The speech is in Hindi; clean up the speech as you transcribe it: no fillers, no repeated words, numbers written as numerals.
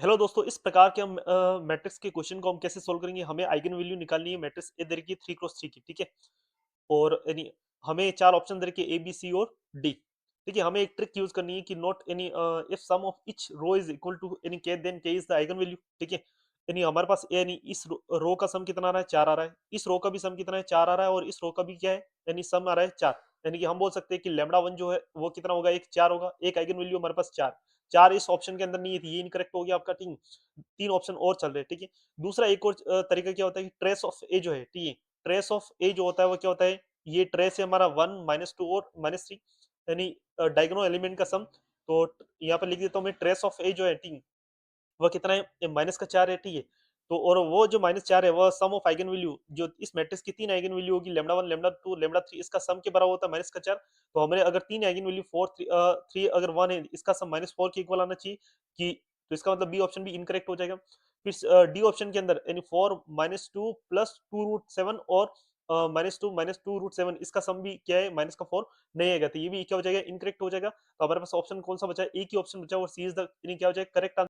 हेलो दोस्तों, इस प्रकार के हम मैट्रिक्स के क्वेश्चन को हम कैसे सॉल्व करेंगे? हमें आइगन वैल्यू निकालनी है मैट्रिक्स ए दे रखी है 3 क्रॉस 3 की, ठीक है? और यानी हमें 4 ऑप्शन दे रखे हैं ए, बी, सी और डी, ठीक है? हमें एक ट्रिक यूज़ करनी है कि not any if sum of each row is equal to any K then K is the eigen value, ठीक है? यानी हमारे पास यानी इस रो का सम कितना आ रहा है? 4 आ रहा है। इस रो का भी सम कितना है? 4 आ रहा है और इस रो का भी क्या है? यानी सम आ रहा है 4। यानी कि हम बोल सकते हैं कि लैम्ब्डा 1 जो है वो कितना होगा? एक 4 होगा। एक आइगन वैल्यू हमारे पास 4। 4 इस ऑप्शन के अंदर नहीं है, तो ये इनकरेक्ट हो गया आपका, ठीक। 3 ऑप्शन और चल रहे हैं, ठीक है? दूसरा एक और तरीका क्या होता है कि ट्रेस ऑफ ए जो है, ठीक है? ट्रेस ऑफ ए जो होता है वो क्या होता है? ये ट्रेस है हमारा 1 -2 और -3, यानी डायगोनल एलिमेंट का सम। तो यहाँ पे लिख देता हूँ मैं, ट्रेस ऑफ ए जो है, ठीक, वो कितना है? माइनस का 4 है, ठीक है? तो और वो जो -4 है वो सम ऑफ आइगन वैल्यू जो इस मैट्रिक्स की 3 आइगन वैल्यू होगी, लैम्ब्डा 1, लैम्ब्डा 2, लैम्ब्डा 3, इसका सम के बराबर होता है माइनस का 4। तो हमें अगर 3 आइगन वैल्यू 3 अगर 1 है, इसका सम -4 के इक्वल आना चाहिए कि, तो इसका मतलब बी ऑप्शन भी इनकरेक्ट हो जाएगा। फिर डी ऑप्शन के अंदर यानी 4 -2 प्लस 2√7 और -2 इसका सम भी क्या है? माइनस का 4 नहीं आएगा, तो ये भी क्या हो जाएगा? इनकरेक्ट हो जाएगा। तो हमारे पास ऑप्शन कौन सा बचा है? एक ही ऑप्शन बचा है और सी इज द, यानी क्या हो जाएगा? करेक्ट